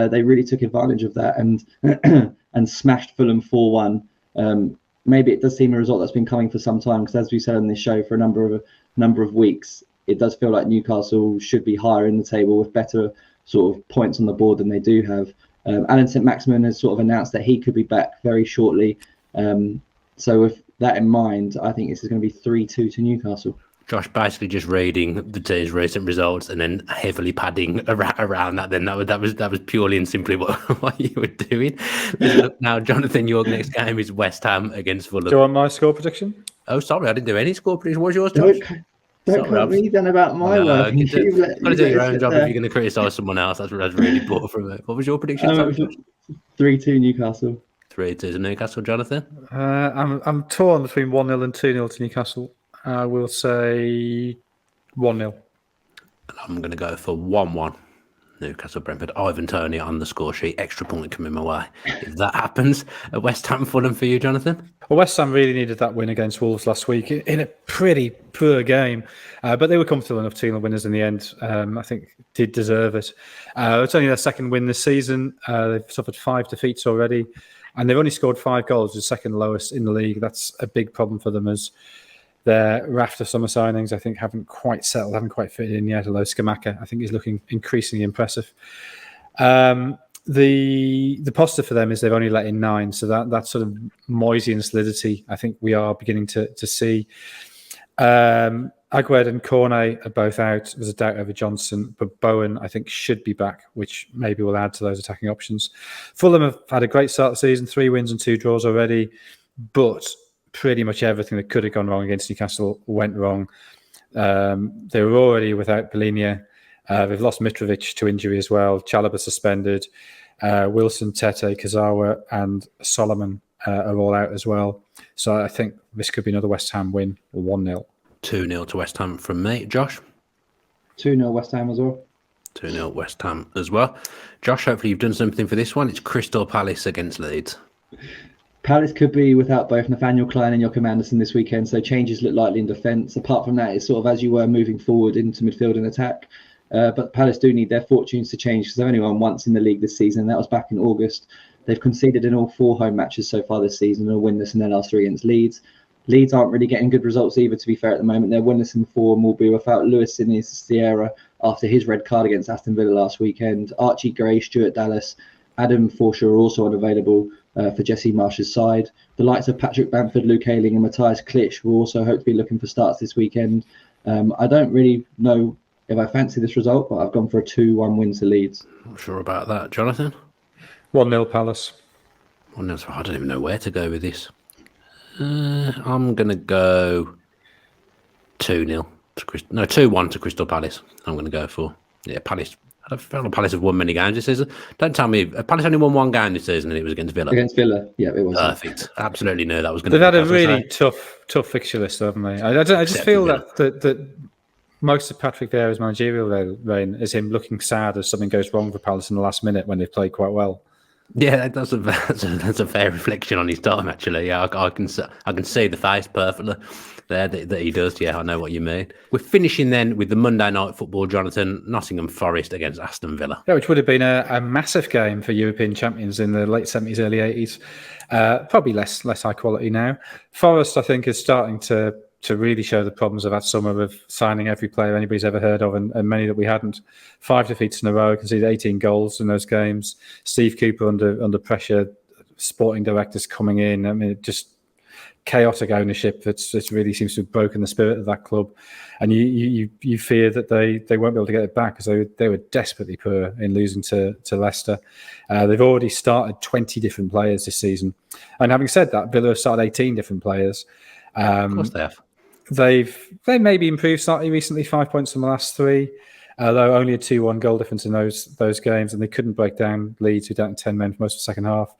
they really took advantage of that and smashed Fulham 4-1. Maybe it does seem a result that's been coming for some time, because as we said on this show for a number of weeks, it does feel like Newcastle should be higher in the table with better sort of points on the board than they do have. Alan St-Maximin has sort of announced that he could be back very shortly. So with that in mind, I think this is going to be 3-2 to Newcastle. Josh basically just reading the team's recent results and then heavily padding around that. Then that was purely and simply what you were doing. Now, Jonathan, your next game is West Ham against Fulham. Do you want my score prediction? Oh, sorry, I didn't do any score prediction. What's yours, Josh? Don't quote me then about my work. You've got to do your own job if you're going to criticise someone else. That's really poor from it. What was your prediction? 3-2 Newcastle. 3-2 to Newcastle, Jonathan. I'm torn between 1-0 and 2-0 to Newcastle. I will say 1-0. I'm going to go for 1-1. Newcastle Brentford. Ivan Toney on the score sheet. Extra point coming my way. If that happens, at West Ham Fulham for you, Jonathan? Well, West Ham really needed that win against Wolves last week in a pretty poor game. But they were comfortable enough 2-0 winners in the end. I think did deserve it. It's only their second win this season. They've suffered 5 defeats already. And they've only scored 5 goals, the second lowest in the league. That's a big problem for them, as their raft of summer signings, I think, haven't quite settled, haven't quite fitted in yet, although Scamacca, I think, is looking increasingly impressive. The positive for them is they've only let in 9, so that sort of Moyesian solidity, I think we are beginning to see. Aguerd and Cornet are both out. There's a doubt over Johnson, but Bowen, I think, should be back, which maybe will add to those attacking options. Fulham have had a great start of the season, 3 wins and 2 draws already, but pretty much everything that could have gone wrong against Newcastle went wrong. They were already without Palhinha. They've lost Mitrovic to injury as well. Chalobah suspended. Wilson, Tete, Kazawa and Solomon are all out as well. So I think this could be another West Ham win, 1-0. 2-0 to West Ham from me. Josh? 2-0 West Ham as well. 2-0 West Ham as well. Josh, hopefully you've done something for this one. It's Crystal Palace against Leeds. Palace could be without both Nathaniel Klein and Joachim Andersen this weekend, so changes look likely in defence. Apart from that, it's sort of as you were moving forward into midfield and attack. But Palace do need their fortunes to change, because they've only won once in the league this season. That was back in August. They've conceded in all 4 home matches so far this season and are winless in their last 3 against Leeds. Leeds aren't really getting good results either, to be fair, at the moment. They're winless in 4 and will be without Luis Sinisterra after his red card against Aston Villa last weekend. Archie Gray, Stuart Dallas, Adam Forshaw are also unavailable for Jesse Marsh's side. The likes of Patrick Bamford, Luke Ayling and Matthias Klitsch will also hope to be looking for starts this weekend. I don't really know if I fancy this result, but I've gone for a 2-1 win to Leeds. Not sure about that. Jonathan? 1-0 Palace. 1-0. I don't even know where to go with this. I'm going to go 2-0 to 2-1 to Crystal Palace. I'm going to go for. Yeah, Palace. I feel like Palace have won many games this season. Don't tell me. Palace only won 1 game this season, and it was against Villa. Against Villa, yeah, it was. Perfect. Absolutely knew that was going to They've had a really tough fixture list, haven't they? I just feel that most of Patrick Vieira's managerial reign is him looking sad as something goes wrong for Palace in the last minute when they've played quite well. Yeah, that's a fair reflection on his time. Actually, yeah, I can see the face perfectly there that he does. Yeah, I know what you mean. We're finishing then with the Monday night football, Jonathan. Nottingham Forest against Aston Villa. Yeah, which would have been a massive game for European champions in the late 70s, early 80s. Probably less high quality now. Forest, I think, is starting to really show the problems of that summer of signing every player anybody's ever heard of and many that we hadn't. 5 defeats in a row, conceded 18 goals in those games. Steve Cooper under pressure, sporting directors coming in. I mean, just chaotic ownership that really seems to have broken the spirit of that club. And you fear that they won't be able to get it back because they were desperately poor in losing to Leicester. They've already started 20 different players this season. And having said that, Villa have started 18 different players. Of course they have. They maybe improved slightly recently, 5 points from the last 3, although only a 2-1 goal difference in those games, and they couldn't break down Leeds, who down to 10 men for most of the second half.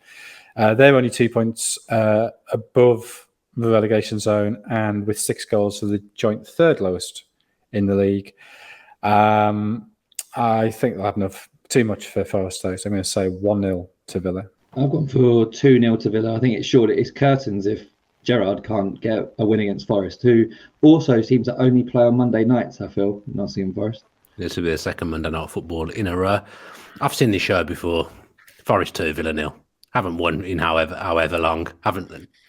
They're only 2 points above the relegation zone, and with 6 goals, so the joint third lowest in the league. I think they'll have too much for Forest, though, so I'm going to say 1-0 to Villa. I've gone for 2-0 to Villa. I think it's curtains if Gerrard can't get a win against Forest, who also seems to only play on Monday nights, I feel, Nottingham Forest. This will be the second Monday night football in a row. I've seen this show before. Forest 2, Villa 0. Haven't won in however long.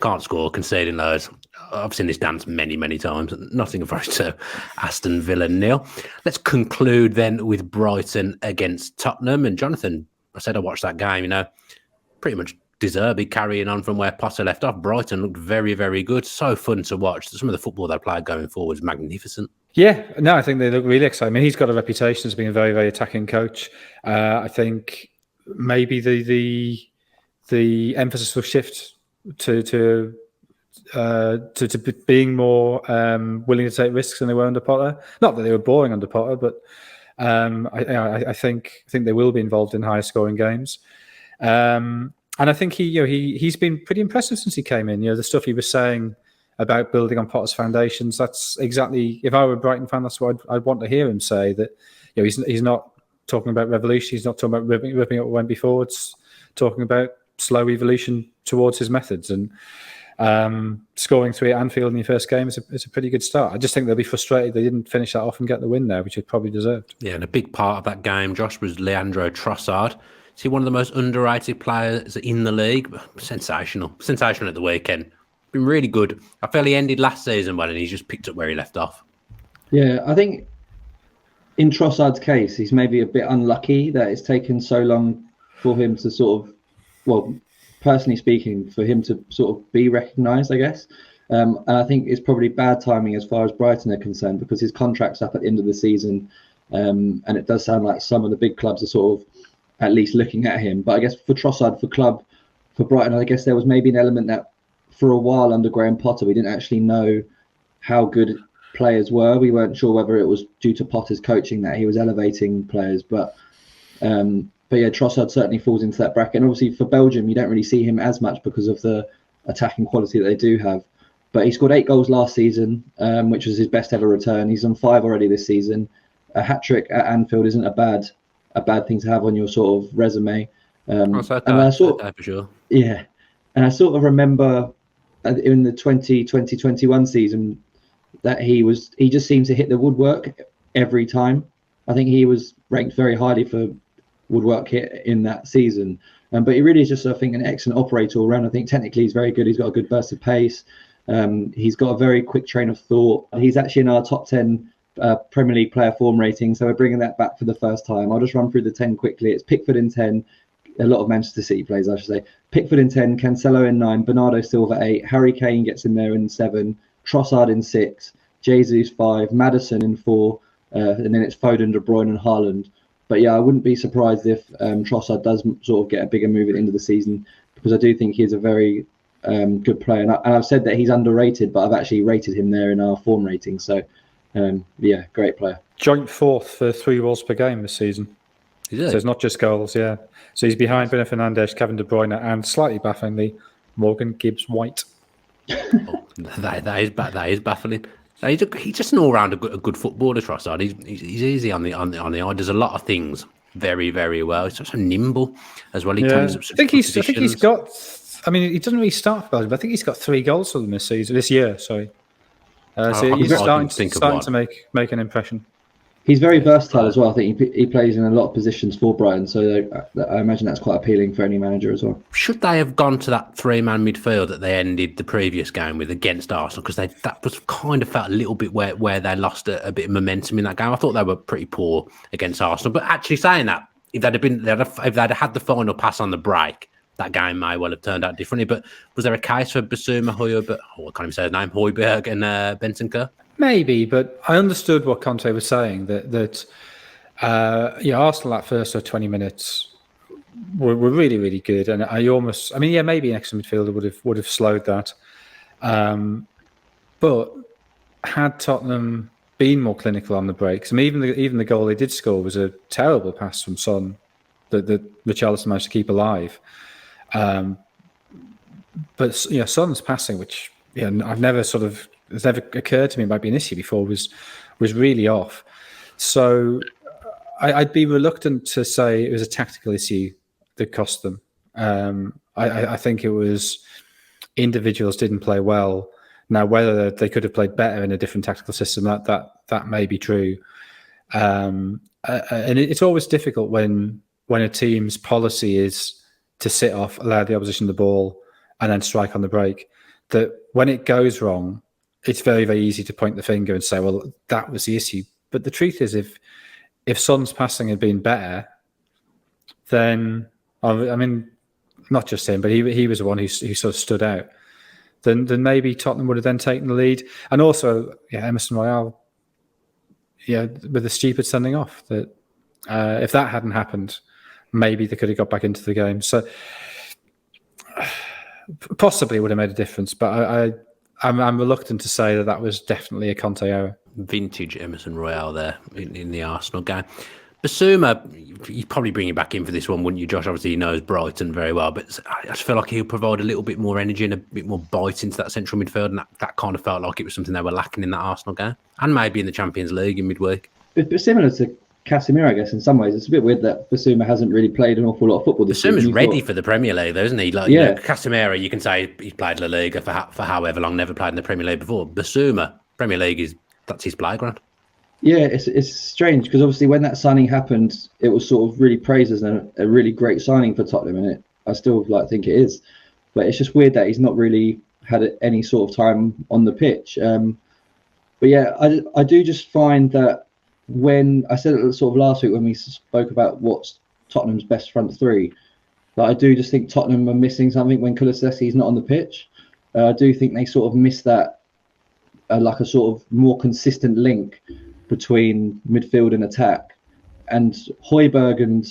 Can't score, conceding loads. I've seen this dance many times. Nottingham Forest 2, Aston Villa 0. Let's conclude then with Brighton against Tottenham. And Jonathan, I said I watched that game, pretty much deserved carrying on from where Potter left off. Brighton looked very, very good. So fun to watch. Some of the football they played going forward was magnificent. Yeah, no, I think they look really exciting. I mean, he's got a reputation as being a very, very attacking coach. I think maybe the emphasis will shift to being more willing to take risks than they were under Potter. Not that they were boring under Potter, but I think they will be involved in higher scoring games. And I think he's been pretty impressive since he came in. The stuff he was saying about building on Potter's foundations, that's exactly, if I were a Brighton fan, that's what I'd want to hear him say, that he's not talking about revolution, he's not talking about ripping up what went before, it's talking about slow evolution towards his methods. And scoring 3 at Anfield in your first game is a pretty good start. I just think they'll be frustrated they didn't finish that off and get the win there, which they probably deserved. Yeah, and a big part of that game, Josh, was Leandro Trossard. Is he one of the most underrated players in the league? Sensational at the weekend. Been really good. I feel he ended last season well, and he's just picked up where he left off. Yeah, I think in Trossard's case, he's maybe a bit unlucky that it's taken so long for him to sort of, well, personally speaking, for him to sort of be recognised, I guess. And I think it's probably bad timing as far as Brighton are concerned, because his contract's up at the end of the season. And it does sound like some of the big clubs are sort of at least looking at him. But I guess for Trossard, for Brighton, I guess there was maybe an element that for a while under Graham Potter, we didn't actually know how good players were. We weren't sure whether it was due to Potter's coaching that he was elevating players. But yeah, Trossard certainly falls into that bracket. And obviously for Belgium, you don't really see him as much because of the attacking quality that they do have. But he scored 8 goals last season, which was his best ever return. He's on 5 already this season. A hat-trick at Anfield isn't a bad thing to have on your sort of resume. For sure. Yeah. And I sort of remember in the 2020-21 season that he just seemed to hit the woodwork every time. I think he was ranked very highly for woodwork hit in that season. But he really is just, I think, an excellent operator all around. I think technically he's very good. He's got a good burst of pace. He's got a very quick train of thought. He's actually in our top 10 Premier League player form rating, so we're bringing that back for the first time. I'll just run through the 10 quickly. It's Pickford in 10, a lot of Manchester City players, I should say. Pickford in 10, Cancelo in 9, Bernardo Silva 8, Harry Kane gets in there in 7, Trossard in 6, Jesus 5, Maddison in 4, and then it's Foden, De Bruyne and Haaland. But yeah, I wouldn't be surprised if Trossard does sort of get a bigger move at the end of the season, because I do think he's a very good player. And I've said that he's underrated, but I've actually rated him there in our form rating. So yeah, great player. Joint 4th for 3 goals per game this season. So it's not just goals, yeah. So he's behind Bruno Fernandes, Kevin De Bruyne, and slightly bafflingly, Morgan Gibbs-White. That is baffling. He's just an all-round a good footballer, Trossard. He's easy on the eye. Does a lot of things very, very well. He's just so nimble as well. He takes up such I think he's positions. got. I mean, he doesn't really start for Belgium, but I think he's got 3 goals for them this year. Sorry, so he's starting to make an impression. He's very versatile as well. I think he plays in a lot of positions for Brighton, so I imagine that's quite appealing for any manager as well. Should they have gone to that 3-man midfield that they ended the previous game with against Arsenal? Because that was kind of felt a little bit where they lost a bit of momentum in that game. I thought they were pretty poor against Arsenal. But actually saying that, if they'd had the final pass on the break, that game may well have turned out differently. But was there a case for Basuma, Højbjerg, I can't even say his name, Højbjerg and Bentancur? Maybe, but I understood what Conte was saying, that Arsenal that first 20 minutes were really, really good. And maybe an extra midfielder would have slowed that. But had Tottenham been more clinical on the breaks, I mean, even the goal they did score was a terrible pass from Son that Richarlison managed to keep alive. But Son's passing, which it's never occurred to me might be an issue before, was really off. So I'd be reluctant to say it was a tactical issue that cost them. I think it was individuals didn't play well. Now, whether they could have played better in a different tactical system, that may be true. And it's always difficult when a team's policy is to sit off, allow the opposition the ball, and then strike on the break. That when it goes wrong, it's very, very easy to point the finger and say, well, that was the issue. But the truth is, if Son's passing had been better, then, I mean, not just him, but he was the one who sort of stood out. Then maybe Tottenham would have then taken the lead. And also, Emerson Royal, with the stupid sending off. That if that hadn't happened, maybe they could have got back into the game. So possibly would have made a difference, but I'm reluctant to say that was definitely a Conte error. Vintage Emerson Royal there in the Arsenal game. Basuma, you'd probably bring him back in for this one, wouldn't you, Josh? Obviously, he knows Brighton very well, but I just feel like he'll provide a little bit more energy and a bit more bite into that central midfield, and that kind of felt like it was something they were lacking in that Arsenal game, and maybe in the Champions League in midweek. But similar to Casemiro, I guess, in some ways. It's a bit weird that Basuma hasn't really played an awful lot of football this season. Basuma's ready for the Premier League, though, isn't he? Casemiro, you can say he's played La Liga for however long, never played in the Premier League before. Basuma, Premier League, that's his playground. Yeah, it's strange because obviously when that signing happened, it was sort of really praised as a really great signing for Tottenham, and I still think it is. But it's just weird that he's not really had any sort of time on the pitch. But yeah, I do just find that when I said it sort of last week when we spoke about what's Tottenham's best front three, that I do just think Tottenham are missing something when Kulusevski's not on the pitch. I do think they sort of miss that like a sort of more consistent link between midfield and attack. And Højbjerg and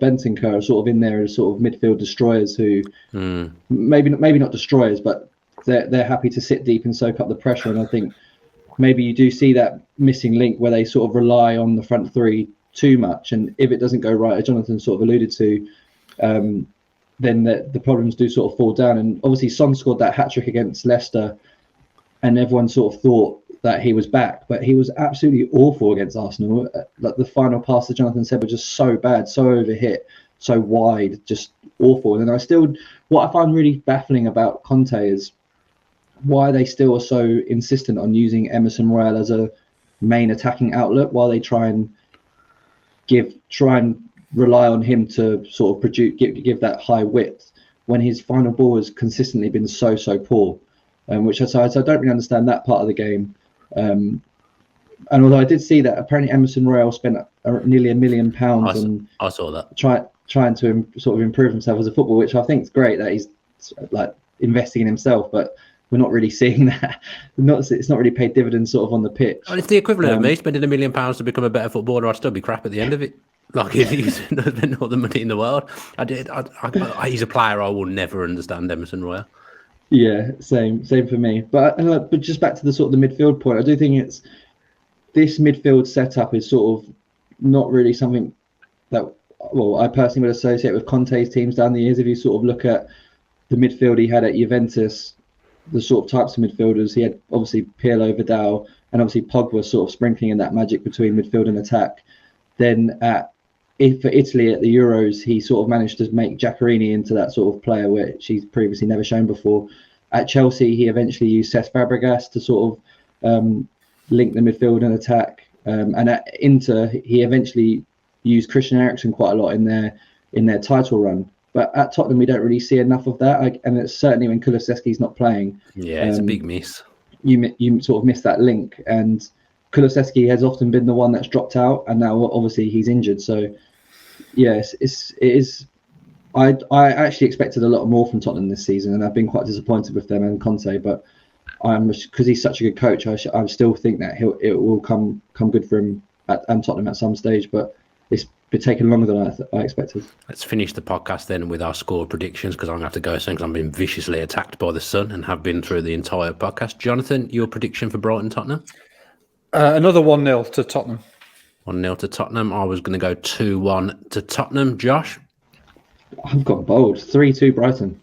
Bentancur are sort of in there as sort of midfield destroyers who maybe not destroyers, but they're happy to sit deep and soak up the pressure. And I think maybe you do see that missing link where they sort of rely on the front three too much. And if it doesn't go right, as Jonathan sort of alluded to, then the problems do sort of fall down. And obviously Son scored that hat-trick against Leicester and everyone sort of thought that he was back, but he was absolutely awful against Arsenal. Like the final pass that Jonathan said was just so bad, so overhit, so wide, just awful. And what I find really baffling about Conte is why they still are so insistent on using Emerson Royal as a main attacking outlet while they try and rely on him to sort of give that high width when his final ball has consistently been so poor. Which I don't really understand that part of the game. And although I did see that apparently Emerson Royal spent nearly £1 million I saw that trying to sort of improve himself as a footballer, which I think is great that he's like investing in himself, but we're not really seeing that. It's not really paid dividends sort of on the pitch. Well, it's the equivalent of me spending £1 million to become a better footballer. I'd still be crap at the end of it. Like if he's spent all the money in the world. He's a player I will never understand, Emerson Royal. Yeah, same for me. But just back to the sort of the midfield point, I do think this midfield setup is sort of not really something that I personally would associate with Conte's teams down the years. If you sort of look at the midfield he had at Juventus, the sort of types of midfielders. He had obviously Pirlo, Vidal, and obviously Pogba sort of sprinkling in that magic between midfield and attack. Then for Italy at the Euros, he sort of managed to make Giaccherini into that sort of player which he's previously never shown before. At Chelsea, he eventually used Cesc Fabregas to sort of link the midfield and attack. And at Inter, he eventually used Christian Eriksen quite a lot in their title run. But at Tottenham, we don't really see enough of that. And it's certainly when Kulusevski's not playing. Yeah, it's a big miss. You sort of miss that link. And Kulusevski has often been the one that's dropped out, and now obviously he's injured. So, yes, it is. I actually expected a lot more from Tottenham this season, and I've been quite disappointed with them and Conte. But because he's such a good coach, I still think that it will come good for him and Tottenham at some stage. But it's been taking longer than I expected. Let's finish the podcast then with our score predictions, because I'm going to have to go soon because I'm being viciously attacked by the sun and have been through the entire podcast. Jonathan, your prediction for Brighton-Tottenham? Another 1-0 to Tottenham. 1-0 to Tottenham. I was going to go 2-1 to Tottenham. Josh? I've got bold. 3-2 Brighton.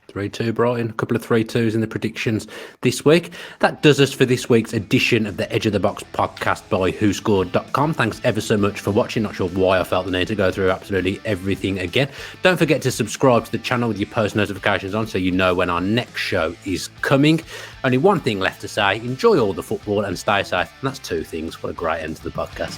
3-2 Brighton. A couple of 3-2s in the predictions this week. That does us for this week's edition of the Edge of the Box podcast by WhoScored.com. Thanks ever so much for watching. Not sure why I felt the need to go through absolutely everything again. Don't forget to subscribe to the channel with your post notifications on so you know when our next show is coming. Only one thing left to say. Enjoy all the football and stay safe. And that's two things. What a great end to the podcast.